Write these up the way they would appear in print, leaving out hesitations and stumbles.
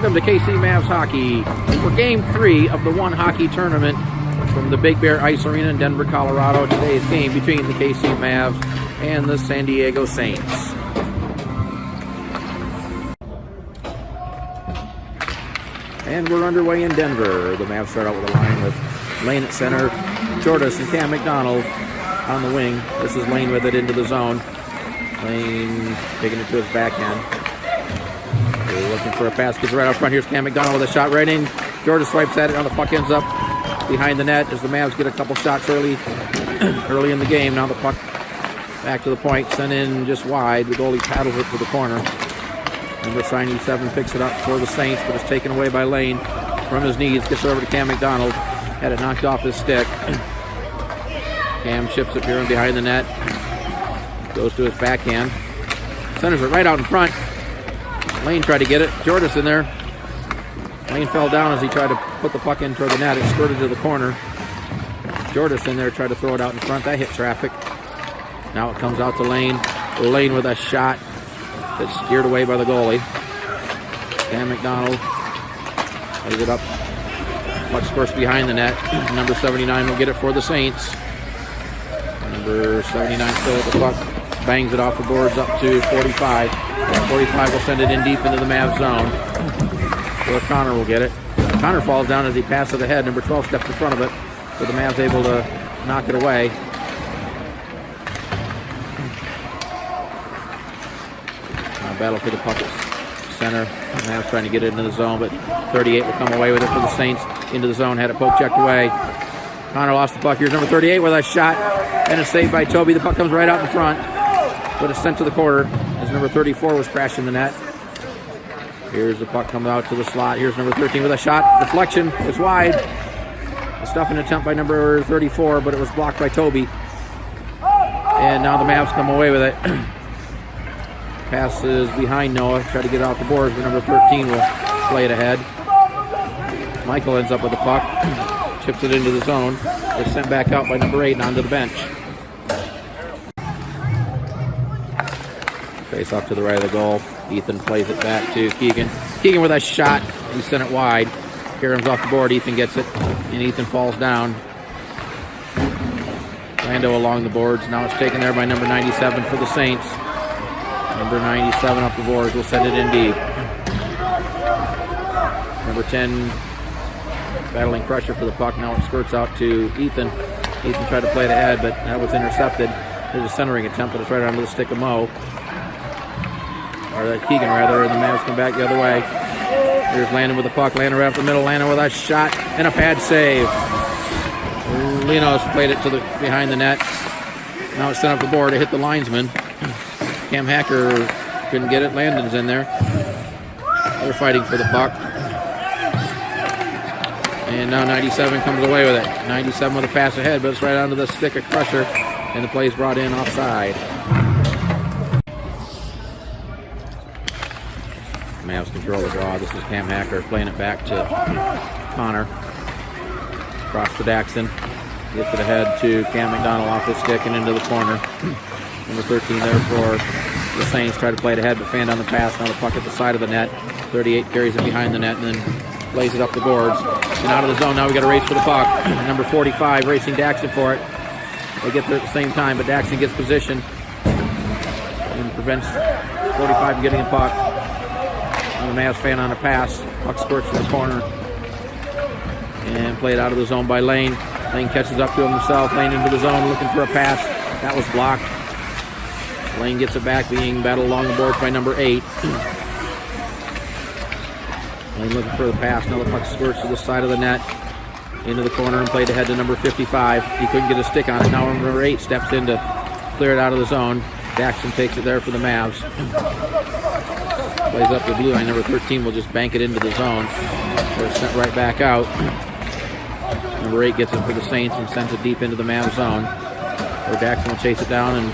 Welcome to KC Mavs Hockey for Game 3 of the One Hockey Tournament from the Big Bear Ice Arena in Denver, Colorado. Today's game between the KC Mavs and the San Diego Saints. And we're underway in Denver. The Mavs start out with a line with Lane at center, Jordas and Cam McDonald on the wing. This is Lane with it into the zone. Lane taking it to his backhand. They're looking for a pass, gets right out front. Here's Cam McDonald with a shot right in. Jordas swipes at it. Now the puck ends up behind the net as the Mavs get a couple shots early in the game. Now the puck back to the point, sent in just wide. The goalie paddles it to the corner. Number 97 picks it up for the Saints, but it's taken away by Lane from his knees. Gets over to Cam McDonald. Had it knocked off his stick. Cam ships it here and behind the net. Goes to his backhand. Centers it right out in front. Lane tried to get it. Jordas in there. Lane fell down as he tried to put the puck in toward the net. It skirted to the corner. Jordas in there tried to throw it out in front. That hit traffic. Now it comes out to Lane. Lane with a shot that's steered away by the goalie. Cam McDonald lays it up. Puck spurts behind the net. Number 79 will get it for the Saints. Number 79 still at the puck. Bangs it off the boards up to 45. 45 will send it in deep into the Mavs zone. Where Connor will get it. Connor falls down as he passes ahead. Number 12 steps in front of it. So the Mavs able to knock it away. Now battle for the puck at center. The Mavs trying to get it into the zone, but 38 will come away with it for the Saints. Into the zone, had it poke checked away. Connor lost the puck. Here's number 38 with a shot. And a save by Toby. The puck comes right out in front. But it's sent to the corner as number 34 was crashing the net. Here's the puck coming out to the slot. Here's number 13 with a shot. Deflection. It's wide. A stuffing attempt by number 34, but it was blocked by Toby. And now the Mavs come away with it. Passes behind Noah. Try to get it off the boards, but number 13 will play it ahead. Michael ends up with the puck. Chips it into the zone. It's sent back out by number 8 and onto the bench. Face off to the right of the goal. Ethan plays it back to Keegan. Keegan with a shot. He sent it wide. Karam's off the board. Ethan gets it. And Ethan falls down. Lando along the boards. Now it's taken there by number 97 for the Saints. Number 97 up the boards. We'll send it in deep. Number 10 battling pressure for the puck. Now it skirts out to Ethan. Ethan tried to play it ahead, but that was intercepted. There's a centering attempt, but it's right under the stick of Mo. Or that Keegan, rather, and the Mavs come back the other way. Here's Landon with the puck. Landon right up the middle. Landon with a shot and a pad save. Linos played it to the behind the net. Now it's sent up the board to hit the linesman. Cam Hacker couldn't get it. Landon's in there. They're fighting for the puck. And now 97 comes away with it. 97 with a pass ahead, but it's right onto the stick of Crusher. And the play's brought in offside. Mavs control the draw. This is Cam Hacker playing it back to Connor. Across to Daxton. Gets it ahead to Cam McDonald off his stick and into the corner. Number 13 there for the Saints. Try to play it ahead, but fanned on the pass. Now the puck at the side of the net. 38 carries it behind the net and then lays it up the boards. And out of the zone. Now we got to race for the puck. Number 45 racing Daxton for it. They get there at the same time, but Daxton gets position and prevents 45 from getting a puck. And the Mavs fan on a pass. Puck squirts in the corner. And played out of the zone by Lane. Lane catches up to him himself. Lane into the zone looking for a pass. That was blocked. Lane gets it back, being battled along the boards by number 8. Lane looking for the pass. Now the puck squirts to the side of the net. Into the corner and played ahead to number 55. He couldn't get a stick on it. Now number 8 steps in to clear it out of the zone. Daxton takes it there for the Mavs. Plays up the blue line. Number 13 will just bank it into the zone. So it's sent right back out. Number 8 gets it for the Saints and sends it deep into the Mavs zone. Where Daxton will chase it down and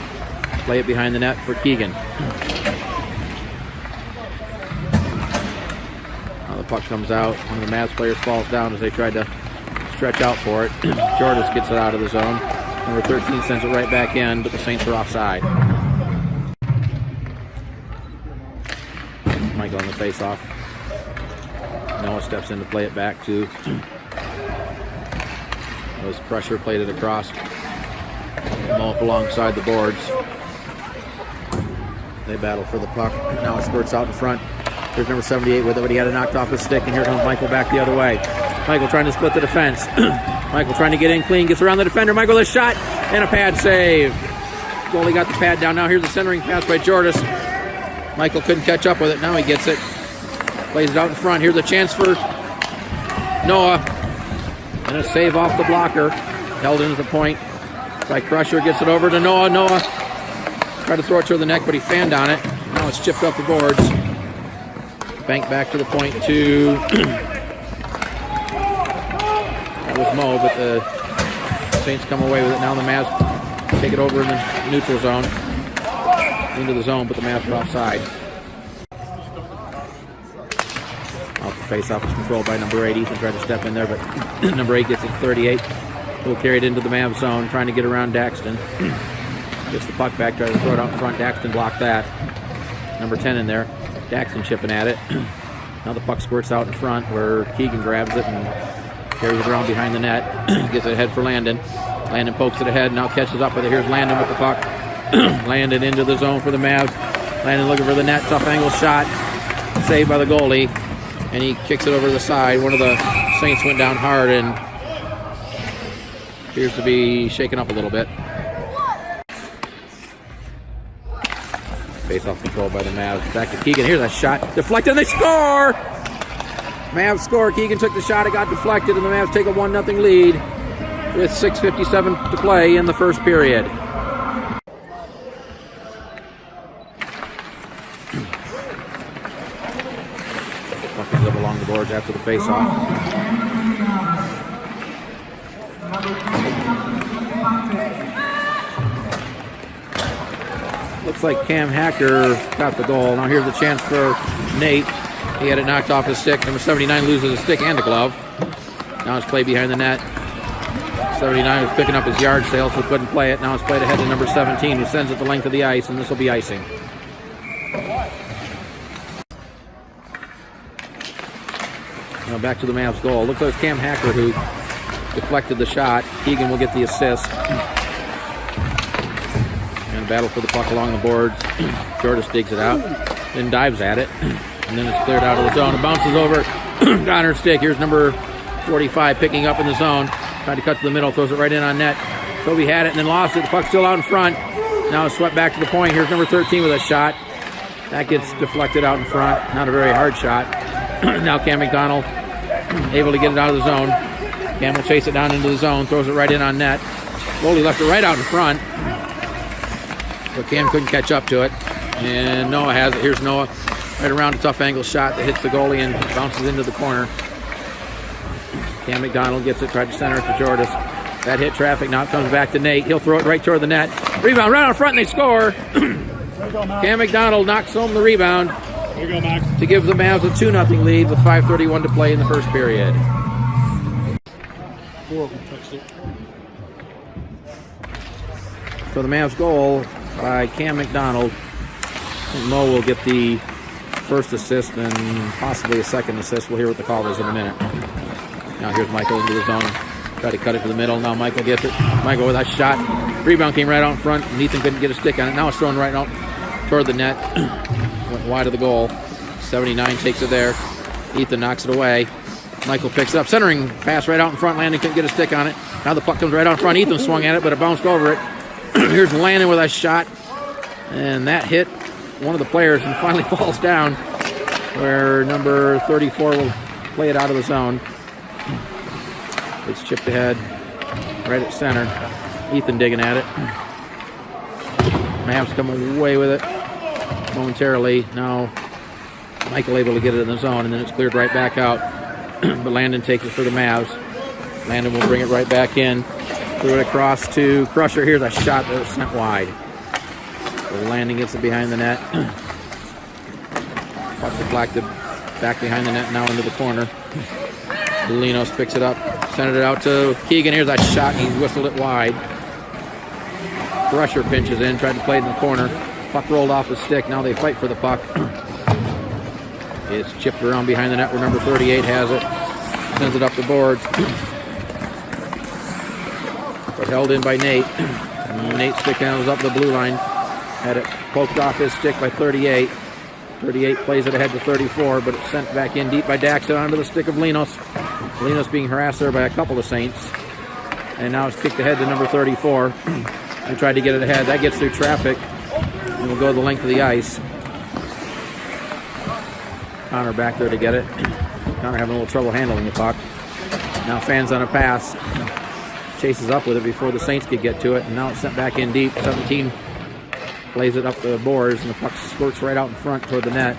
play it behind the net for Keegan. Now the puck comes out. One of the Mavs players falls down as they tried to stretch out for it. Jordas gets it out of the zone. Number 13 sends it right back in, but the Saints are offside. Michael on the face-off. Noah steps in to play it back to was Crusher, played it across. Mow up alongside the boards. They battle for the puck. Now it spurts out in front. There's number 78 with it, but he had it knocked off his stick, and here comes Michael back the other way. Michael trying to split the defense. Michael trying to get in clean, gets around the defender. Michael with a shot and a pad save. Goalie got the pad down. Now here's the centering pass by Jordis. Michael couldn't catch up with it. Now he gets it. Plays it out in front. Here's a chance for Noah. And a save off the blocker. Held into the point by Crusher. Gets it over to Noah. Noah tried to throw it to the neck, but he fanned on it. Now it's chipped off the boards. Bank back to the point to... that was Mo, but the Saints come away with it. Now the Mavs take it over in the neutral zone. Into the zone, but the Mavs are offside. Off the face-off is controlled by number 8. Ethan tried to step in there, but number 8 gets it 38. He'll carry it into the Mavs zone, trying to get around Daxton. Gets the puck back, tries to throw it out in front. Daxton blocked that. Number 10 in there. Daxton chipping at it. Now the puck squirts out in front where Keegan grabs it and carries it around behind the net. Gets it ahead for Landon. Landon pokes it ahead, now catches up with it. Here's Landon with the puck. Landon into the zone for the Mavs. Landon looking for the net. Tough angle shot. Saved by the goalie. And he kicks it over to the side. One of the Saints went down hard and appears to be shaken up a little bit. Face-off control by the Mavs. Back to Keegan. Here's a shot. Deflected and they score! Mavs score. Keegan took the shot. It got deflected and the Mavs take a 1-0 lead with 6:57 to play in the first period. Puck ends up along the boards after the face-off. Looks like Cam Hacker got the goal. Now here's a chance for Nate. He had it knocked off his stick. Number 79 loses a stick and a glove. Now it's played behind the net. 79 was picking up his yard sale, so couldn't play it. Now it's played ahead to number 17, who sends it the length of the ice, and this will be icing. Now back to the Mavs goal. Looks like Cam Hacker who deflected the shot. Keegan will get the assist. And battle for the puck along the boards. Jordis digs it out, then dives at it, and then it's cleared out of the zone. It bounces over Connor's stick. Here's number 45 picking up in the zone. Tried to cut to the middle, throws it right in on net. Toby had it and then lost it. The puck's still out in front. Now it's swept back to the point. Here's number 13 with a shot. That gets deflected out in front. Not a very hard shot. Now Cam McDonald able to get it out of the zone. Cam will chase it down into the zone, throws it right in on net. Goalie left it right out in front, but Cam couldn't catch up to it. And Noah has it. Here's Noah right around a tough angle shot that hits the goalie and bounces into the corner. Cam McDonald gets it, tried to center it to Jordis. That hit traffic, now it comes back to Nate. He'll throw it right toward the net. Rebound right out front and they score. Cam McDonald knocks home the rebound to give the Mavs a 2-0 lead with 5:31 to play in the first period. So the Mavs goal by Cam McDonald. Mo will get the first assist and possibly a second assist. We'll hear what the call is in a minute. Now here's Michael into the zone. Try to cut it to the middle. Now Michael gets it. Michael with that shot. Rebound came right out in front. And Ethan couldn't get a stick on it. Now it's thrown right out toward the net. Went wide of the goal. 79 takes it there. Ethan knocks it away. Michael picks it up. Centering pass right out in front. Landon couldn't get a stick on it. Now the puck comes right out in front. Ethan swung at it, but it bounced over it. Here's Landon with a shot. And that hit one of the players and finally falls down where number 34 will play it out of the zone. It's chipped ahead right at center. Ethan digging at it. Mavs come away with it momentarily. Now Michael able to get it in the zone, and then it's cleared right back out. But Landon takes it for the Mavs. Landon will bring it right back in. Threw it across to Crusher. Here's a shot that was sent wide. So Landon gets it behind the net. Puck deflected back behind the net, now into the corner. Linos picks it up, sent it out to Keegan. Here's that shot, and he whistled it wide. Crusher pinches in, tried to play it in the corner. Puck rolled off the stick. Now they fight for the puck. It's chipped around behind the net where number 38 has it. Sends it up the boards. But held in by Nate. Nate's stick handles up the blue line. Had it poked off his stick by 38. 38 plays it ahead to 34, but it's sent back in deep by Daxon onto the stick of Linos. Linos being harassed there by a couple of Saints. And now it's kicked ahead to number 34. They tried to get it ahead. That gets through traffic. And will go the length of the ice. Connor back there to get it. Connor having a little trouble handling the puck. Now fans on a pass. Chases up with it before the Saints could get to it. And now it's sent back in deep. 17 plays it up the boards. And the puck squirts right out in front toward the net.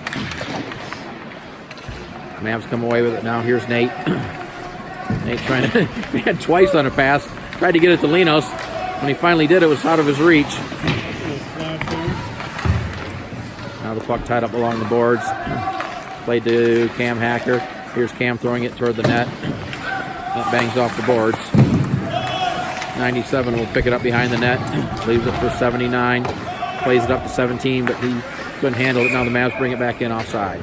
Mavs come away with it now. Here's Nate. Nate trying to, he had twice on a pass. Tried to get it to Linos. When he finally did, it was out of his reach. Now the puck tied up along the boards. Played to Cam Hacker. Here's Cam throwing it toward the net. That bangs off the boards. 97 will pick it up behind the net. Leaves it for 79. Plays it up to 17, but he couldn't handle it. Now the Mavs bring it back in offside.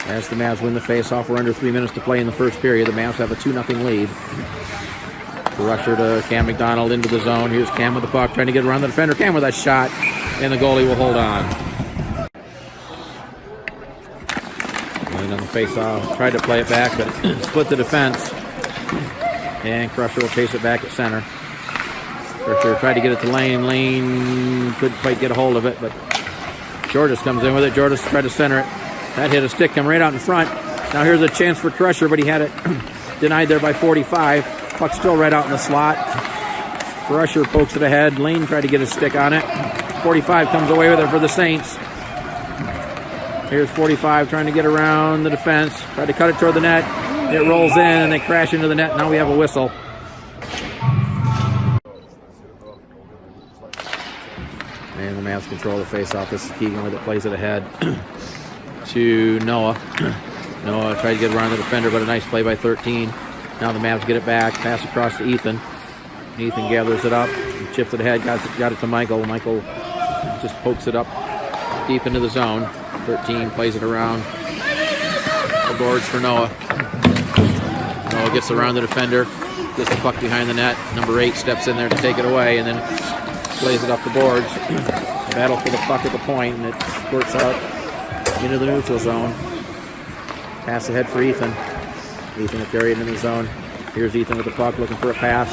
As the Mavs win the face-off, we're under 3 minutes to play in the first period. The Mavs have a 2-0 lead. Rusher to Cam McDonald into the zone. Here's Cam with the puck, trying to get around the defender. Cam with that shot, and the goalie will hold on. And on the face-off, tried to play it back, but split the defense. And Crusher will chase it back at center. Crusher tried to get it to Lane. Lane couldn't quite get a hold of it, but Jordis comes in with it. Jordis tried to center it. That hit a stick, come right out in front. Now here's a chance for Crusher, but he had it denied there by 45. Puck still right out in the slot. Crusher pokes it ahead. Lane tried to get his stick on it. 45 comes away with it for the Saints. Here's 45 trying to get around the defense. Tried to cut it toward the net. It rolls in and they crash into the net. Now we have a whistle. And the Mavs control the face-off. This is Keegan with it, plays it ahead to Noah. Noah tried to get around the defender, but a nice play by 13. Now the Mavs get it back. Pass across to Ethan. Ethan gathers it up. Chips it ahead. Got it to Michael. Michael just pokes it up deep into the zone. 13 plays it around the boards for Noah. Noah gets around the defender. Gets the puck behind the net. Number 8 steps in there to take it away and then plays it up the boards. Battle for the puck at the point, and it squirts out into the neutral zone. Pass ahead for Ethan. Ethan will carry it in the zone. Here's Ethan with the puck looking for a pass.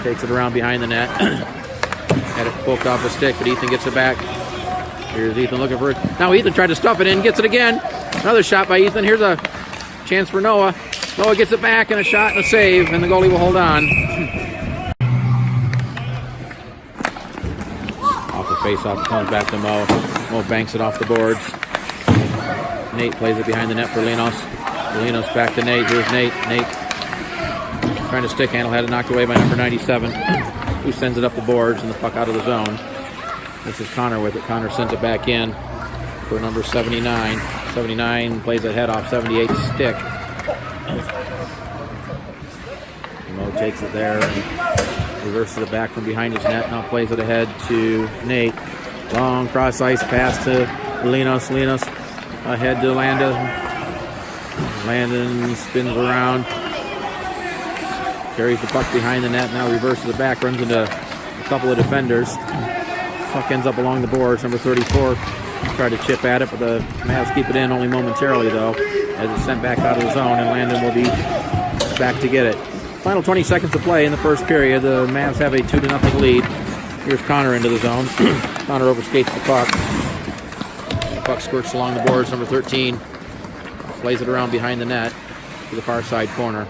Takes it around behind the net. Had it poked off a stick, but Ethan gets it back. Here's Ethan looking for it. Now Ethan tried to stuff it in, gets it again. Another shot by Ethan. Here's a chance for Noah. Noah gets it back and a shot and a save, and the goalie will hold on. Off the face-off, it comes back to Mo. Mo banks it off the boards. Nate plays it behind the net for Linos. Linos back to Nate. Here's Nate. Nate trying to stick handle. Had it knocked away by number 97, who sends it up the boards and the puck out of the zone. This is Connor with it. Connor sends it back in for number 79. 79 plays it head off 78's stick. Mo takes it there and reverses it back from behind his net. Now plays it ahead to Nate. Long cross ice pass to Linos. Linos ahead to Landon. Landon spins around. Carries the puck behind the net. Now reverses it back. Runs into a couple of defenders. Puck ends up along the boards. Number 34 tried to chip at it, but the Mavs keep it in only momentarily, though, as it's sent back out of the zone, and Landon will be back to get it. Final 20 seconds to play in the first period. The Mavs have a 2-0 lead. Here's Connor into the zone. Connor overskates the puck. The puck squirts along the boards. Number 13 plays it around behind the net to the far side corner.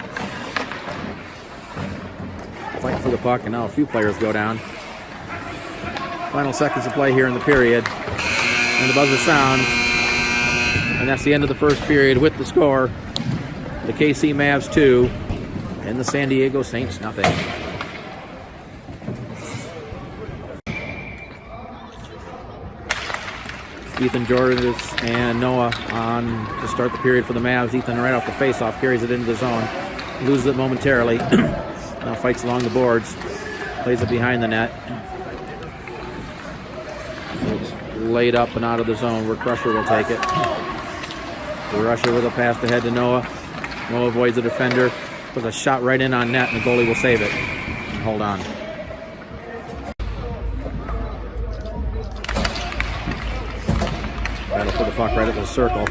Fight for the puck, and now a few players go down. Final seconds to play here in the period. And the buzzer sounds. And that's the end of the first period with the score. The KC Mavs 2 and the San Diego Saints nothing. Ethan Jordan and Noah on to start the period for the Mavs. Ethan right off the face-off carries it into the zone. Loses it momentarily. Now fights along the boards. Plays it behind the net. laid up and out of the zone where Crusher will take it. Crusher with a pass ahead to Noah. Noah avoids the defender, puts a shot right in on net, and the goalie will save it. And hold on. Battle for the puck right at the circle.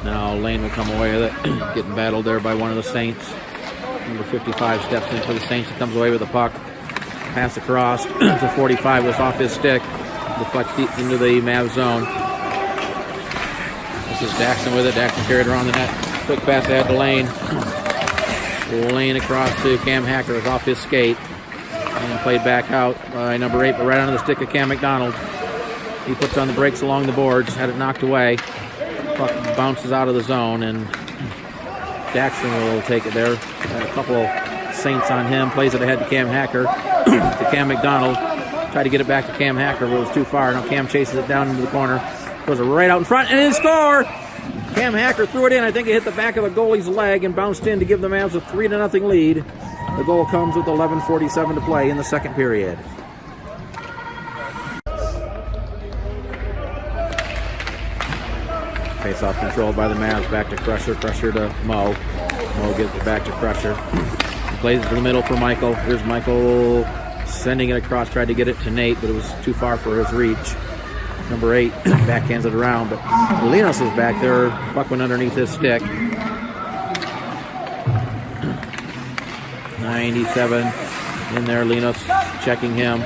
Now Lane will come away with it. Getting battled there by one of the Saints. Number 55 steps in for the Saints. He comes away with the puck. Pass across to 45 was off his stick. Deflects deep into the Mavs zone. This is Daxton with it. Daxton carried around the net. Quick pass ahead to Lane. Lane across to Cam Hacker. Is off his skate. And played back out by number 8, but right onto the stick of Cam McDonald. He puts on the brakes along the boards. Had it knocked away. Puck bounces out of the zone, and Daxton will take it there. Had a couple of Saints on him. Plays it ahead to Cam Hacker. To Cam McDonald. Tried to get it back to Cam Hacker, but it was too far. Now Cam chases it down into the corner. Goes right out in front, and in score! Cam Hacker threw it in. I think it hit the back of the goalie's leg and bounced in to give the Mavs a 3-0 lead. The goal comes with 11:47 to play in the second period. Face-off controlled by the Mavs. Back to Crusher. Crusher to Mo. Mo gives it back to Crusher. He plays it to the middle for Michael. Here's Michael sending it across. Tried to get it to Nate, but it was too far for his reach. Number 8 backhands it around, but Linos is back there. Puck went underneath his stick. 97 in there. Linos checking him.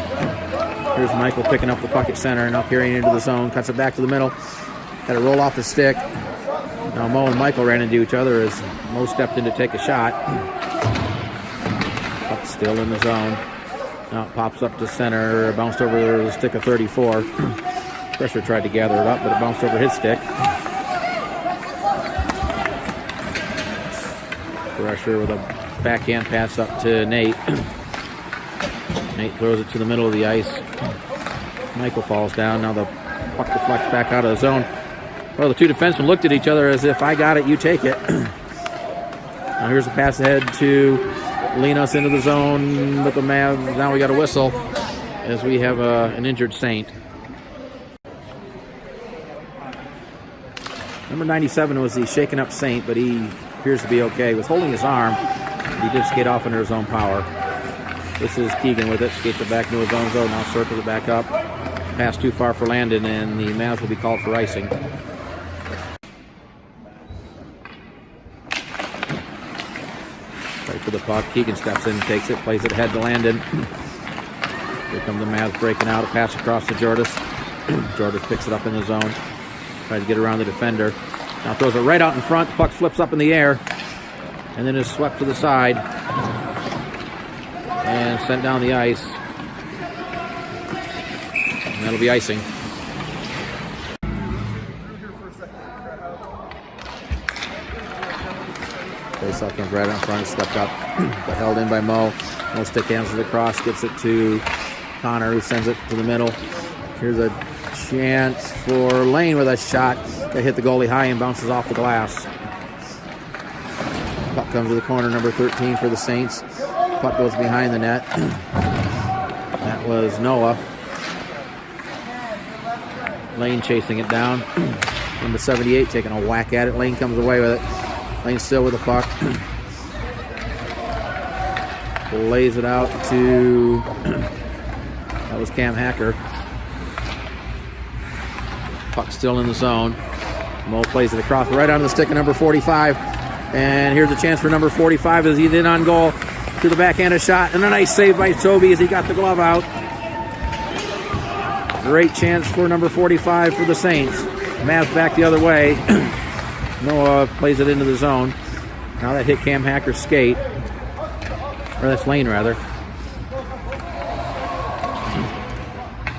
Here's Michael picking up the puck at center. Now carrying into the zone. Cuts it back to the middle. Had to roll off the stick. Now Mo and Michael ran into each other as Mo stepped in to take a shot. Puck still in the zone. Now it pops up to center. Bounced over the stick of 34. Crusher tried to gather it up, but it bounced over his stick. Crusher with a backhand pass up to Nate. Nate throws it to the middle of the ice. Michael falls down. Now the puck deflects back out of the zone. Well, the two defensemen looked at each other as if, I got it, you take it. Now here's a pass ahead to lean us into the zone with the Mavs. Now we got a whistle as we have an injured Saint. Number 97 was the shaken up Saint, but he appears to be okay. He was holding his arm. He did skate off under his own power. This is Keegan with it. Skates it back into his own zone. Now circles it back up. Pass too far for Landon, and the Mavs will be called for icing. Right for the puck. Keegan steps in, takes it, plays it ahead to Landon. Here come the Mavs breaking out. A pass across to Jordis. Jordis picks it up in the zone. Tries to get around the defender. Now throws it right out in front. The puck flips up in the air. And then is swept to the side. And sent down the ice. And that'll be icing. Faceoff comes right in front. Stepped up. But held in by Mo. Mo stick hands it across. Gets it to Connor, who sends it to the middle. Here's a chance for Lane with a shot that hit the goalie high and bounces off the glass. Puck comes to the corner, number 13 for the Saints. Puck goes behind the net. That was Noah. Lane chasing it down. Number 78 taking a whack at it. Lane comes away with it. Lane still with the puck. Lays it out to... that was Cam Hacker. Puck still in the zone. Mo plays it across right onto the stick of number 45. And here's a chance for number 45 as he's in on goal. To the backhand, a shot. And a nice save by Toby as he got the glove out. Great chance for number 45 for the Saints. Mavs back the other way. Noah plays it into the zone. Now that hit Cam Hacker's skate. Or that's Lane, rather.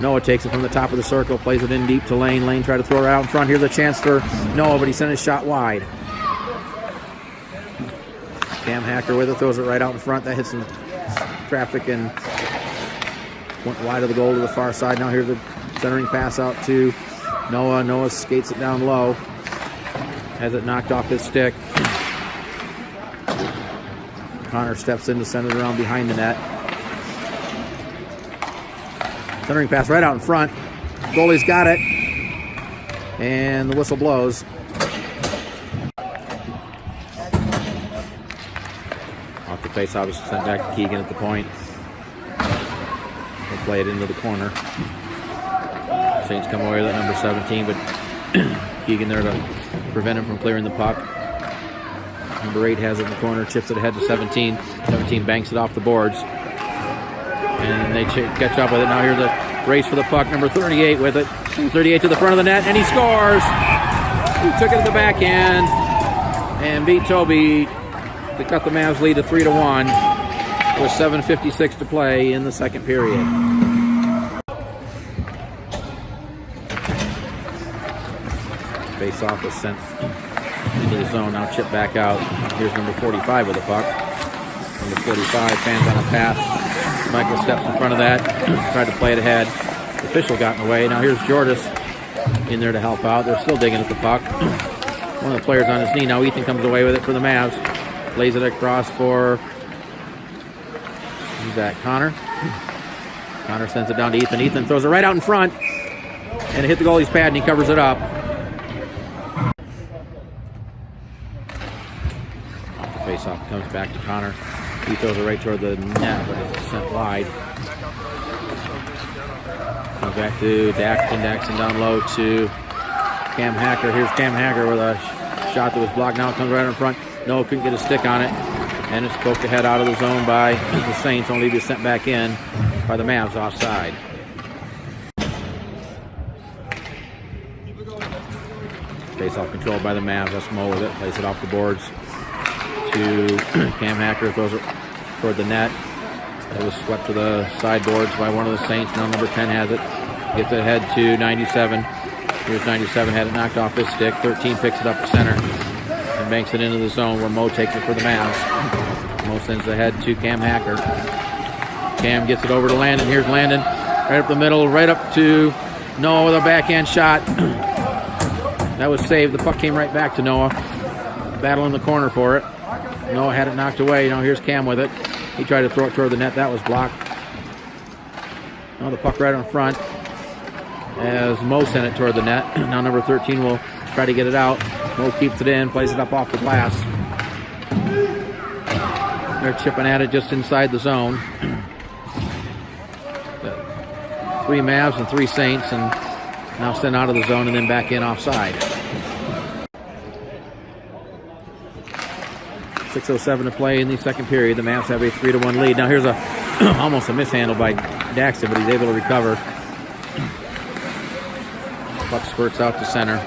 Noah takes it from the top of the circle, plays it in deep to Lane. Lane tried to throw it out in front. Here's a chance for Noah, but he sent his shot wide. Cam Hacker with it, throws it right out in front. That hits some traffic and went wide of the goal to the far side. Now here's the centering pass out to Noah. Noah skates it down low. Has it knocked off his stick. Connor steps in to send it around behind the net. Centering pass right out in front. Goalie's got it. And the whistle blows. Off the face-off, is sent back to Keegan at the point. They'll play it into the corner. Saints come away with that number 17, but Keegan there to prevent him from clearing the puck. Number 8 has it in the corner, chips it ahead to 17. 17 banks it off the boards. And they catch up with it. Now here's a race for the puck. Number 38 with it. 38 to the front of the net, and he scores! He took it to the backhand and beat Toby to cut the Mavs lead to 3-1 with 7:56 to play in the second period. Face-off was sent into the zone, now chipped back out. Here's number 45 with the puck. Number 45 fans on a pass. Michael steps in front of that, tried to play it ahead. The official got in the way. Now here's Jordis in there to help out. They're still digging at the puck. One of the players on his knee. Now Ethan comes away with it for the Mavs. Lays it across for, who's that, Connor? Connor sends it down to Ethan. Ethan throws it right out in front. And it hit the goalie's pad and he covers it up. Face-off comes back to Connor. He throws it right toward the net, but it's sent wide. Comes back to Daxton. Daxton down low to Cam Hacker. Here's Cam Hacker with a shot that was blocked. Now it comes right in front. No, couldn't get a stick on it. And it's poked ahead out of the zone by the Saints. Only to be sent back in by the Mavs offside. Face-off controlled by the Mavs. That's Mo with it. Plays it off the boards to Cam Hacker. Throws it toward the net. It was swept to the sideboards by one of the Saints. Now number 10 has it. Gets it ahead to 97. Here's 97. Had it knocked off his stick. 13 picks it up the center and banks it into the zone where Mo takes it for the Mavs. Mo sends it ahead to Cam Hacker. Cam gets it over to Landon. Here's Landon. Right up the middle. Right up to Noah with a backhand shot. That was saved. The puck came right back to Noah. Battle in the corner for it. Noah had it knocked away. Now here's Cam with it. He tried to throw it toward the net. That was blocked. Now the puck right in front as Mo sent it toward the net. Now number 13 will try to get it out. Mo keeps it in, plays it up off the glass. They're chipping at it just inside the zone. 3 Mavs and 3 Saints, and now sent out of the zone and then back in offside. 6:07 to play in the second period. The Mavs have a 3-1 lead. Now here's almost a mishandle by Daxton, but he's able to recover. Puck squirts out to center.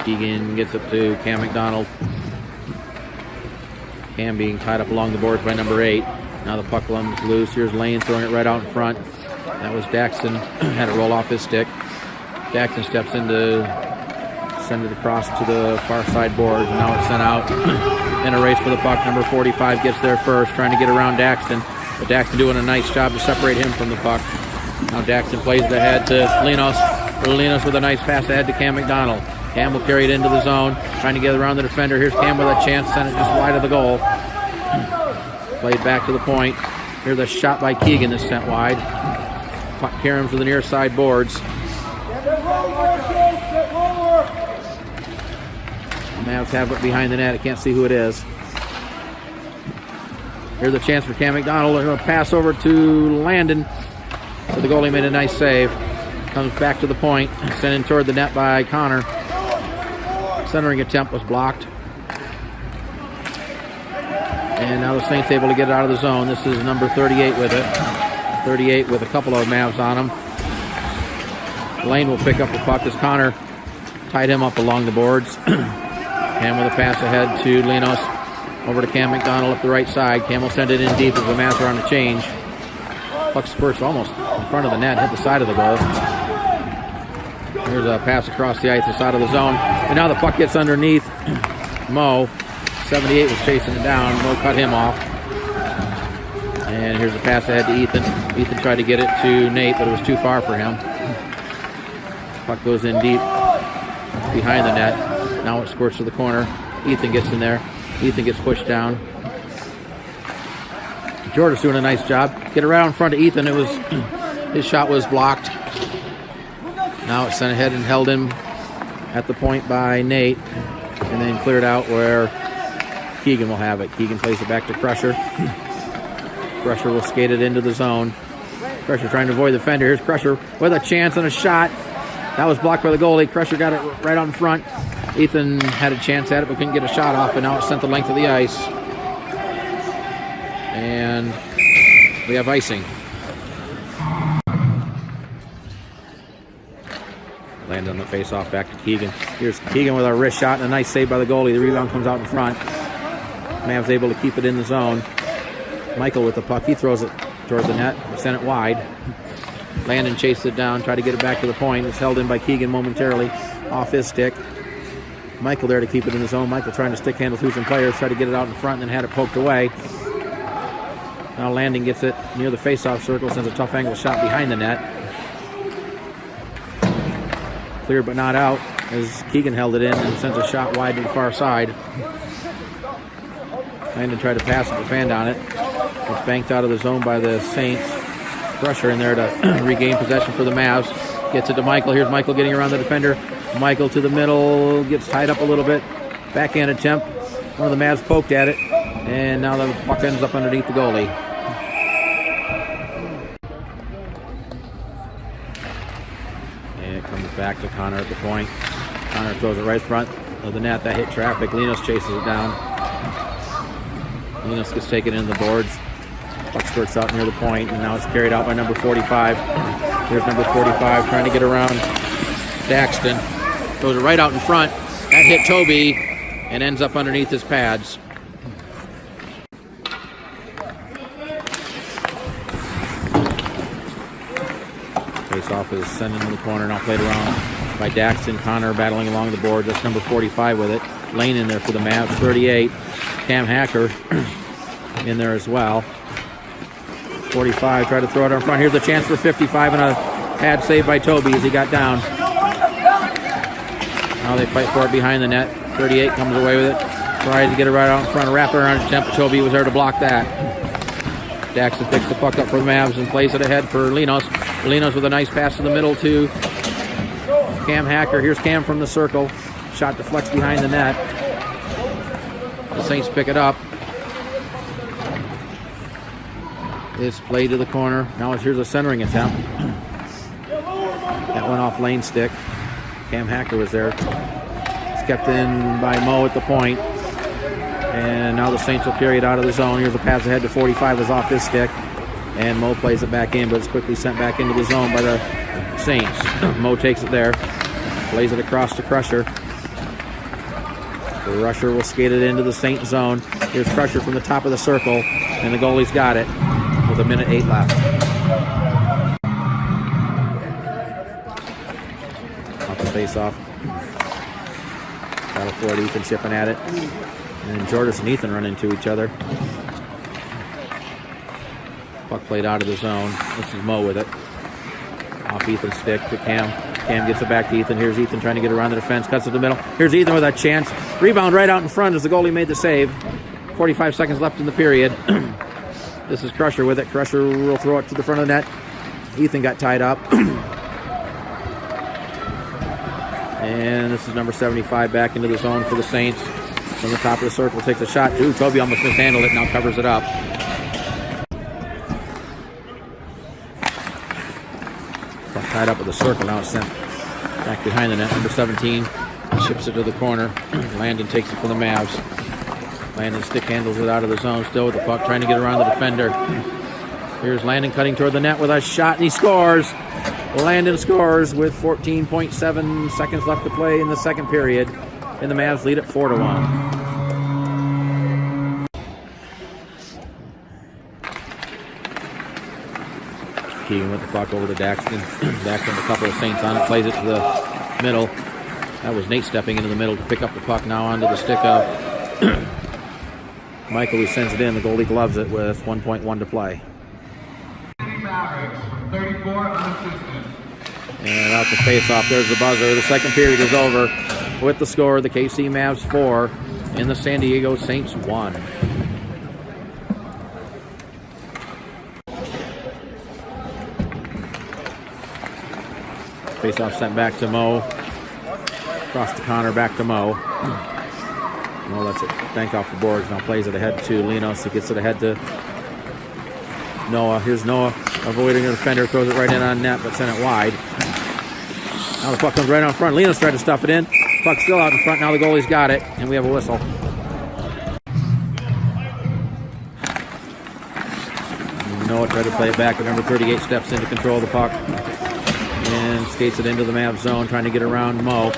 Keegan gets it to Cam McDonald. Cam being tied up along the boards by number 8. Now the puck comes loose. Here's Lane throwing it right out in front. That was Daxton. Had it roll off his stick. Daxton steps in to send it across to the far side boards. And now it's sent out. In a race for the puck. Number 45 gets there first, trying to get around Daxton. But Daxton doing a nice job to separate him from the puck. Now Daxton plays it ahead to Linos. Linos with a nice pass ahead to Cam McDonald. Cam will carry it into the zone, trying to get around the defender. Here's Cam with a chance, sent it just wide of the goal. Played back to the point. Here's a shot by Keegan that's sent wide. Puck carries to the near side boards. Mavs have it behind the net. I can't see who it is. Here's a chance for Cam McDonald. They're going to pass over to Landon. So the goalie made a nice save. Comes back to the point. Sent in toward the net by Connor. Centering attempt was blocked. And now the Saints able to get it out of the zone. This is number 38 with it. 38 with a couple of Mavs on him. Lane will pick up the puck as Connor tied him up along the boards. Cam with a pass ahead to Linos. Over to Cam McDonald up the right side. Cam will send it in deep as the Mavs are on the change. Puck spurts almost in front of the net, hit the side of the goal. Here's a pass across the ice, the side of the zone. And now the puck gets underneath Mo. 78 was chasing it down. Mo cut him off. And here's a pass ahead to Ethan. Ethan tried to get it to Nate, but it was too far for him. Puck goes in deep behind the net. Now it squirts to the corner. Ethan gets in there. Ethan gets pushed down. Jordan's doing a nice job. Get around in front of Ethan. His shot was blocked. Now it's sent ahead and held in at the point by Nate, and then cleared out where Keegan will have it. Keegan plays it back to Crusher. Crusher will skate it into the zone. Crusher trying to avoid the defender. Here's Crusher with a chance and a shot. That was blocked by the goalie. Crusher got it right on front. Ethan had a chance at it but couldn't get a shot off, and now it's sent the length of the ice. And we have icing. Landed on the face-off back to Keegan. Here's Keegan with a wrist shot and a nice save by the goalie. The rebound comes out in front. Mavs able to keep it in the zone. Michael with the puck. He throws it toward the net. Sent it wide. Landon chased it down, tried to get it back to the point. It's held in by Keegan momentarily off his stick. Michael there to keep it in the zone. Michael trying to stick handle through some players. Tried to get it out in front and then had it poked away. Now Landon gets it near the face-off circle. Sends a tough angle shot behind the net. Clear but not out as Keegan held it in and sent a shot wide to the far side. Landon tried to pass it, but fanned on it. It's banked out of the zone by the Saints. Crusher in there to regain possession for the Mavs. Gets it to Michael. Here's Michael getting around the defender. Michael to the middle, gets tied up a little bit. Backhand attempt. One of the Mavs poked at it, and now the puck ends up underneath the goalie. Back to Connor at the point. Connor throws it right front of the net. That hit traffic. Linus chases it down. Linus gets taken into the boards. Puck skirts out near the point, and now it's carried out by number 45. Here's number 45 trying to get around Daxton. Throws it right out in front. That hit Toby and ends up underneath his pads. Face-off is sent into the corner, now played around by Daxton. Connor battling along the board. That's number 45 with it. Lane in there for the Mavs, 38. Cam Hacker in there as well. 45 tried to throw it in front. Here's a chance for 55 and a pad save by Toby as he got down. Now they fight for it behind the net. 38 comes away with it. Tries to get it right out in front. A wraparound attempt. Toby was there to block that. Daxton picks the puck up for the Mavs and plays it ahead for Linos. Linos with a nice pass to the middle to Cam Hacker. Here's Cam from the circle. Shot deflects behind the net. The Saints pick it up. It's played to the corner. Now here's a centering attempt. That went off Lane's stick. Cam Hacker was there. It's kept in by Mo at the point. And now the Saints will carry it out of the zone. Here's a pass ahead to 45, is off his stick. And Mo plays it back in, but it's quickly sent back into the zone by the Saints. Mo takes it there. Plays it across to Crusher. The rusher will skate it into the Saint zone. Here's Crusher from the top of the circle. And the goalie's got it with 1:08 left. Off the face-off. Battle for it, Ethan chipping at it. And Jordis and Ethan run into each other. Puck played out of the zone. This is Mo with it. Off Ethan's stick to Cam. Cam gets it back to Ethan. Here's Ethan trying to get around the defense. Cuts to the middle. Here's Ethan with a chance. Rebound right out in front as the goalie made the save. 45 seconds left in the period. This is Crusher with it. Crusher will throw it to the front of the net. Ethan got tied up. And this is number 75 back into the zone for the Saints. From the top of the circle, takes a shot. Ooh, Toby almost mishandled it, now covers it up. Tied up with the circle, now it's sent back behind the net. Number 17 ships it to the corner. Landon takes it for the Mavs. Landon stick handles it out of the zone, still with the puck, trying to get around the defender. Here's Landon cutting toward the net with a shot, and he scores. Landon scores with 14.7 seconds left to play in the second period. And the Mavs lead it 4-1. Keegan with the puck over to Daxton. Daxton with a couple of Saints on it. Plays it to the middle. That was Nate stepping into the middle to pick up the puck. Now onto the stick of Michael, who sends it in. The goalie gloves it with 1.1 to play. 34 unassisted. And out the face-off, there's the buzzer. The second period is over with the score, the KC Mavs 4 and the San Diego Saints 1. Face-off sent back to Mo. Across to Connor, back to Mo. Mo lets it bank off the boards. Now plays it ahead to Linos. He gets it ahead to Noah. Here's Noah avoiding a defender. Throws it right in on net, but sent it wide. Now the puck comes right out front. Linos tried to stuff it in. Puck still out in front. Now the goalie's got it, and we have a whistle. Noah tried to play it back, but number 38 steps in to control the puck and skates it into the Mavs zone, trying to get around Mo.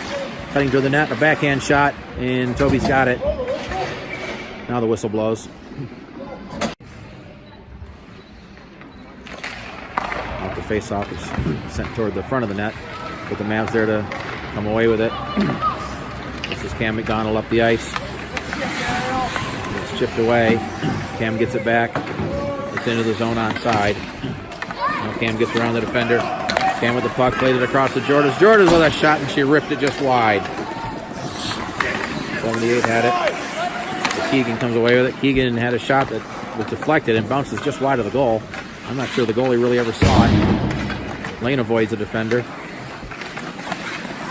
Cutting to the net, a backhand shot, and Toby's got it. Now the whistle blows. Off the face-off is sent toward the front of the net, with the Mavs there to come away with it. This is Cam McDonald up the ice. It's chipped away. Cam gets it back. It's into the zone onside. Now Cam gets around the defender. Cam with the puck, played it across to Jordan. Jordan with a shot, and she ripped it just wide. 78 had it. But Keegan comes away with it. Keegan had a shot that was deflected and bounces just wide of the goal. I'm not sure the goalie really ever saw it. Lane avoids the defender.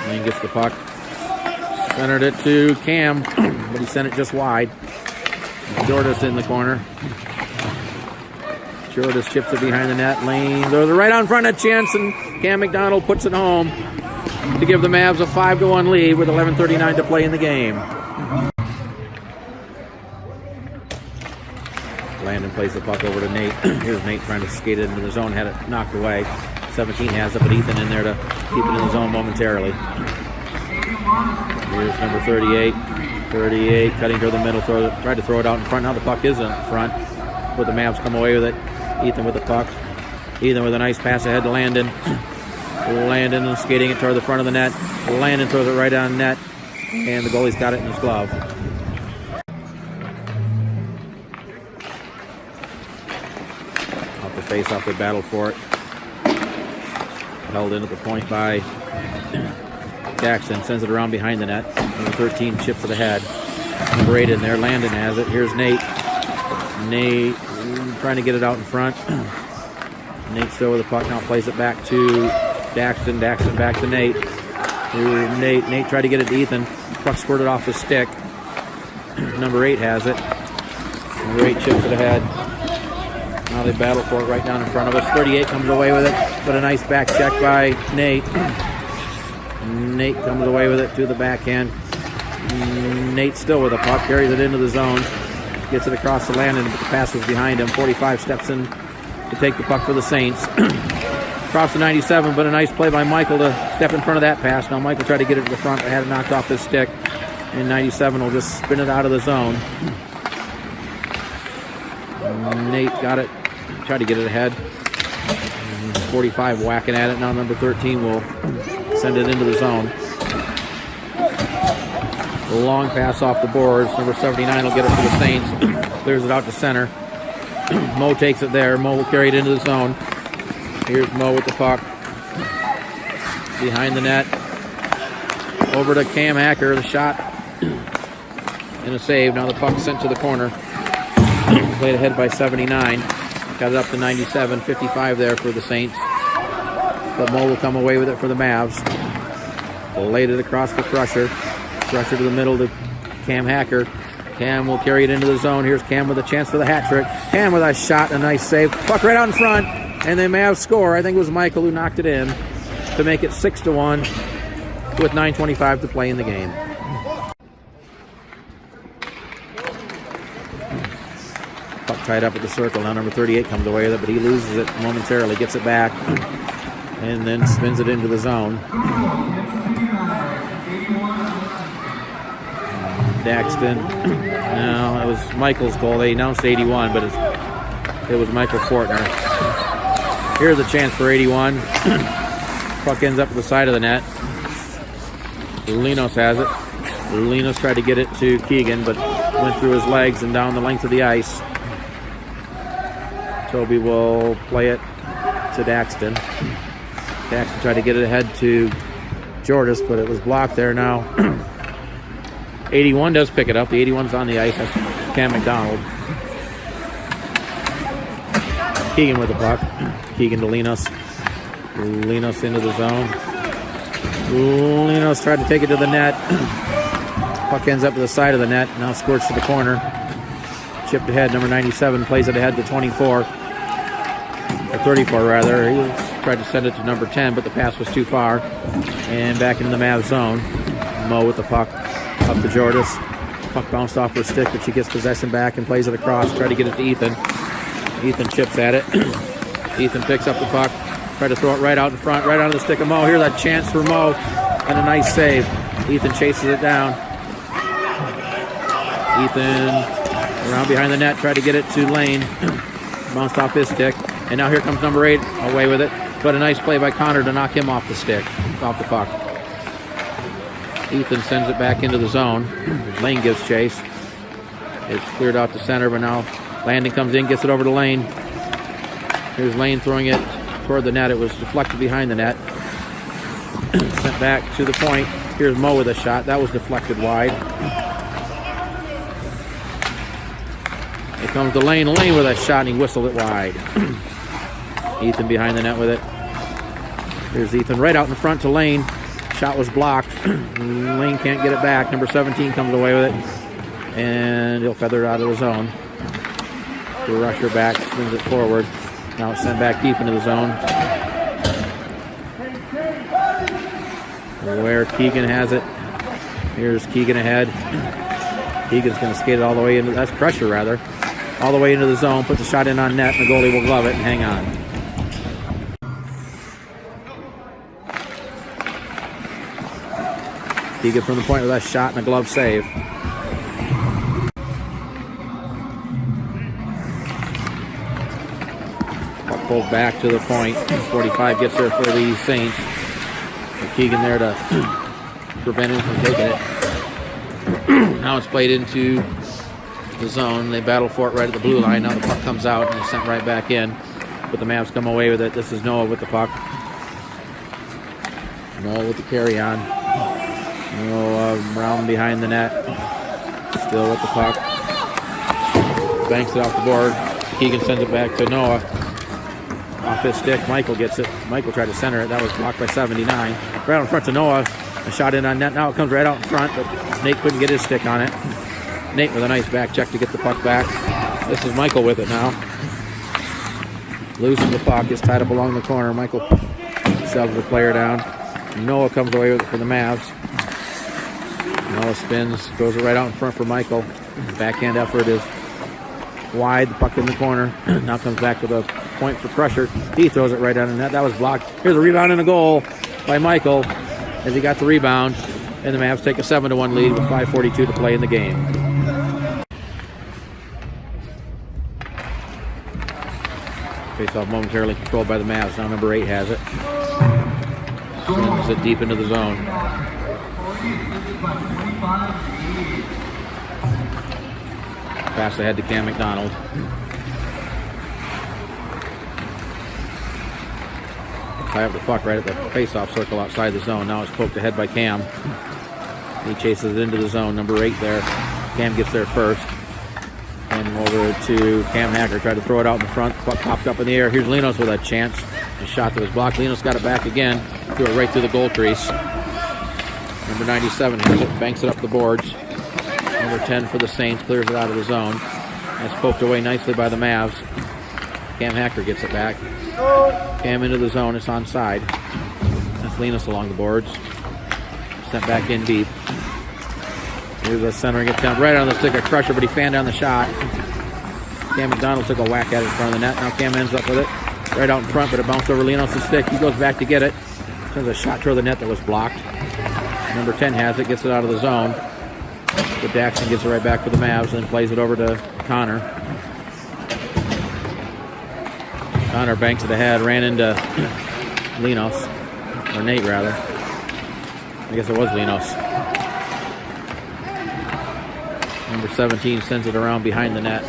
Lane gets the puck. Centered it to Cam, but he sent it just wide. Jordan's in the corner. Jordan chips it behind the net. Lane goes right on front of chance, and Cam McDonald puts it home to give the Mavs a 5-1 lead with 11:39 to play in the game. Landon plays the puck over to Nate. Here's Nate trying to skate it into the zone. Had it knocked away. 17 has it, but Ethan in there to keep it in the zone momentarily. Here's number 38. 38 cutting to the middle. Tried to throw it out in front. Now the puck is in front. But the Mavs come away with it. Ethan with the puck. Ethan with a nice pass ahead to Landon. Landon skating it toward the front of the net. Landon throws it right on net. And the goalie's got it in his glove. Off the face-off, they battled for it. Held in at the point by Jackson. Sends it around behind the net. Number 13 chips it ahead. Number 8 in there. Landon has it. Here's Nate. Nate trying to get it out in front. Nate still with the puck. Now plays it back to Daxton. Daxton back to Nate. Here's Nate. Nate tried to get it to Ethan. Puck squirted off the stick. Number 8 has it. Number 8 chips it ahead. Now they battle for it right down in front of us. 38 comes away with it, but a nice back check by Nate. Nate comes away with it to the backhand. Nate still with the puck. Carries it into the zone. Gets it across the Landon, but the pass was behind him. 45 steps in to take the puck for the Saints. Across the 97, but a nice play by Michael to step in front of that pass. Now Michael tried to get it to the front, but had it knocked off his stick. And 97 will just spin it out of the zone. Nate got it. Tried to get it ahead. 45 whacking at it. Now number 13 will send it into the zone. A long pass off the boards. Number 79 will get it for the Saints. Clears it out to center. Mo takes it there. Mo will carry it into the zone. Here's Mo with the puck. Behind the net. Over to Cam Hacker. The shot and a save. Now the puck sent to the corner. Played ahead by 79. Got it up to 97. 55 there for the Saints. But Mo will come away with it for the Mavs. Laid it across for Crusher. Crusher to the middle to Cam Hacker. Cam will carry it into the zone. Here's Cam with a chance for the hat trick. Cam with a shot, a nice save. Puck right out in front. And the Mavs score. I think it was Michael who knocked it in to make it 6-1 with 9:25 to play in the game. Puck tied up at the circle. Now number 38 comes away with it, but he loses it momentarily. Gets it back. And then spins it into the zone. Daxton. No, it was Michael's goal. They announced 81, but it was Michael Fortner. Here's a chance for 81. Puck ends up at the side of the net. Linos has it. Linos tried to get it to Keegan, but went through his legs and down the length of the ice. Toby will play it to Daxton. Daxton tried to get it ahead to Jordis, but it was blocked there now. 81 does pick it up. The 81's on the ice. That's Cam McDonald. Keegan with the puck. Keegan to Linos. Linos into the zone. Linos tried to take it to the net. Puck ends up to the side of the net. Now squirts to the corner. Chipped ahead. Number 97 plays it ahead to 24. Or 34 rather. He tried to send it to number 10, but the pass was too far. And back into the Mavs zone. Mo with the puck up to Jordis. Puck bounced off her stick, but she gets possession back and plays it across. Try to get it to Ethan. Ethan chips at it. Ethan picks up the puck. Try to throw it right out in front, right onto the stick of Mo. Here's that chance for Mo. And a nice save. Ethan chases it down. Ethan around behind the net. Tried to get it to Lane. Bounced off his stick. And now here comes number 8. Away with it. But a nice play by Connor to knock him off the stick. Off the puck. Ethan sends it back into the zone. Lane gives chase. It's cleared out to center, but now Landon comes in, gets it over to Lane. Here's Lane throwing it toward the net. It was deflected behind the net. Sent back to the point. Here's Mo with a shot. That was deflected wide. Here comes to Lane. Lane with a shot, and he whistled it wide. Ethan behind the net with it. Here's Ethan right out in front to Lane. Shot was blocked. Lane can't get it back. Number 17 comes away with it. And he'll feather it out of the zone. The rusher back, swings it forward. Now it's sent back deep into the zone. Where Keegan has it. Here's Keegan ahead. Keegan's going to skate it all the way into, that's pressure rather, all the way into the zone. Puts a shot in on net, and the goalie will glove it and hang on. Keegan from the point with that shot and a glove save. Puck pulled back to the point. 45 gets there for the Saints. And Keegan there to prevent him from taking it. Now it's played into the zone. They battle for it right at the blue line. Now the puck comes out and it's sent right back in. But the Mavs come away with it. This is Noah with the puck. Noah with the carry on. Round behind the net. Still with the puck. Banks it off the board. Keegan sends it back to Noah. Off his stick. Michael gets it. Michael tried to center it. That was blocked by 79. Right out in front to Noah. A shot in on net. Now it comes right out in front, but Nate couldn't get his stick on it. Nate with a nice back check to get the puck back. This is Michael with it now. Loses the puck. Is tied up along the corner. Michael shoves the player down. Noah comes away with it for the Mavs. Noah spins, goes right out in front for Michael. Backhand effort is wide. The puck in the corner. Now comes back to the point for pressure. He throws it right down the net. That was blocked. Here's a rebound and a goal by Michael as he got the rebound. And the Mavs take a 7-1 lead with 5:42 to play in the game. Face-off momentarily controlled by the Mavs. Now number 8 has it. Sends it deep into the zone. Pass ahead to Cam McDonald. Tie up the puck right at the face-off circle outside the zone. Now it's poked ahead by Cam. He chases it into the zone. Number 8 there. Cam gets there first. And over to Cam Hacker. Tried to throw it out in the front. Puck popped up in the air. Here's Linos with a chance. A shot that was blocked. Linos got it back again. Threw it right through the goal crease. Number 97 has it. Banks it up the boards. Number 10 for the Saints. Clears it out of the zone. That's poked away nicely by the Mavs. Cam Hacker gets it back. Cam into the zone. It's onside. That's Linos along the boards. Sent back in deep. Here's a centering attempt right on the stick of Crusher, but he fanned down the shot. Cam McDonald took a whack at it in front of the net. Now Cam ends up with it right out in front, but it bounced over Linos' stick. He goes back to get it. Sends a shot toward the net that was blocked. Number 10 has it, gets it out of the zone. But Daxton gets it right back for the Mavs and plays it over to Connor. Connor banks it ahead, ran into Linos, or Nate rather. I guess it was Linos. Number 17 sends it around behind the net,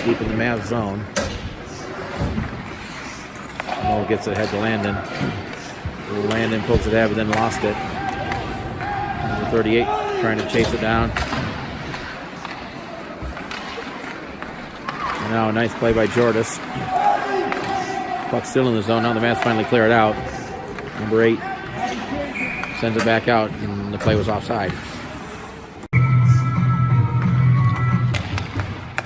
deep in the Mavs zone. Mo gets it ahead to Landon. Landon pokes it out, but then lost it. Number 38 trying to chase it down. And now a nice play by Jordis. Puck still in the zone. Now the Mavs finally clear it out. Number 8 sends it back out, and the play was offside.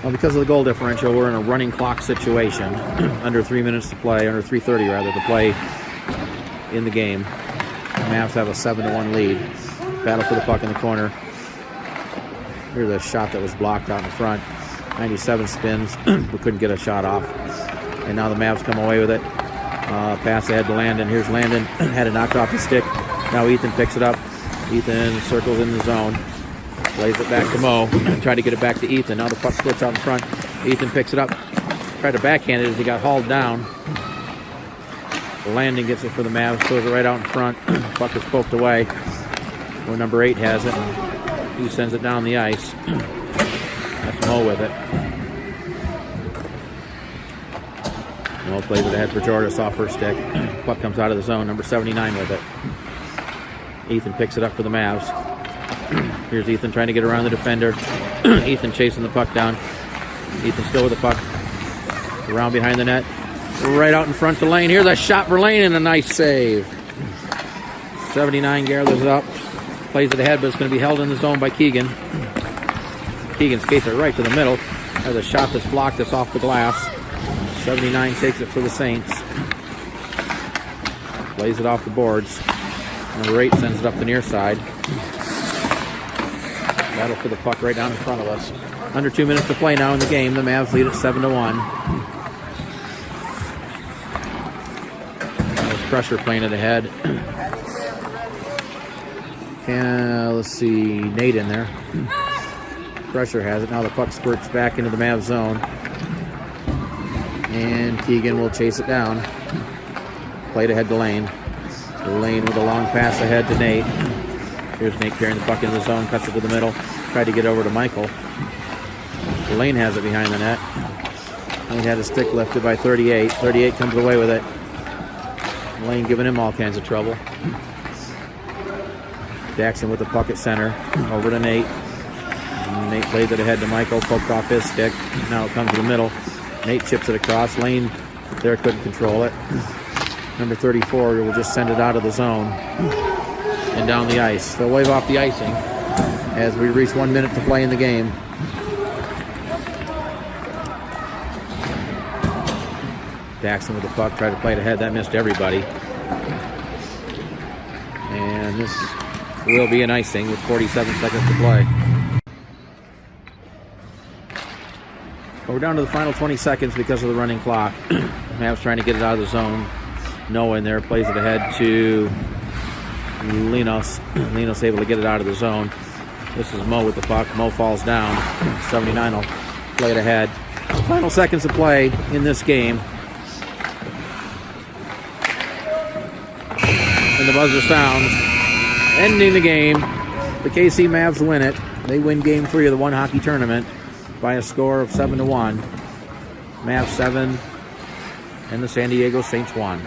Well, because of the goal differential, we're in a running clock situation. Under 3 minutes to play, under 3:30 rather, to play in the game. The Mavs have a 7-1 lead. Battle for the puck in the corner. Here's a shot that was blocked out in front. 97 spins, but couldn't get a shot off. And now the Mavs come away with it. Pass ahead to Landon. Here's Landon. Had it knocked off the stick. Now Ethan picks it up. Ethan circles in the zone. Plays it back to Mo. Tried to get it back to Ethan. Now the puck splits out in front. Ethan picks it up. Tried to backhand it as he got hauled down. Landon gets it for the Mavs. Throws it right out in front. Puck is poked away. Where number 8 has it. And he sends it down the ice. That's Mo with it. Mo plays it ahead for Jordas off her stick. Puck comes out of the zone. Number 79 with it. Ethan picks it up for the Mavs. Here's Ethan trying to get around the defender. Ethan chasing the puck down. Ethan still with the puck. Around behind the net. Right out in front to Lane. Here's a shot for Lane and a nice save. 79 gathers it up. Plays it ahead, but it's going to be held in the zone by Keegan. Keegan skates it right to the middle. Has a shot that's blocked that's off the glass. 79 takes it for the Saints. Plays it off the boards. Number 8 sends it up the near side. Battle for the puck right down in front of us. Under 2 minutes to play now in the game. The Mavs lead at 7-1. There's Crusher playing it ahead. And let's see, Nate in there. Crusher has it. Now the puck squirts back into the Mavs zone. And Keegan will chase it down. Played ahead to Lane. Lane with a long pass ahead to Nate. Here's Nate carrying the puck in the zone. Cuts it to the middle. Tried to get over to Michael. Lane has it behind the net. Lane had a stick lifted by 38. 38 comes away with it. Lane giving him all kinds of trouble. Jackson with the puck at center. Over to Nate. And Nate plays it ahead to Michael. Poked off his stick. Now it comes to the middle. Nate chips it across. Lane there couldn't control it. Number 34 will just send it out of the zone and down the ice. They'll wave off the icing as we reach 1 minute to play in the game. Jackson with the puck, tried to play it ahead. That missed everybody. And this will be an icing with 47 seconds to play. But we're down to the final 20 seconds because of the running clock. Mavs trying to get it out of the zone. Noah in there, plays it ahead to Linos. Linos able to get it out of the zone. This is Mo with the puck. Mo falls down. 79 will play it ahead. Final seconds of play in this game. And the buzzer sounds, ending the game. The KC Mavs win it. They win Game 3 of the One Hockey Tournament by a score of 7-1. Mavs 7 and the San Diego Saints 1.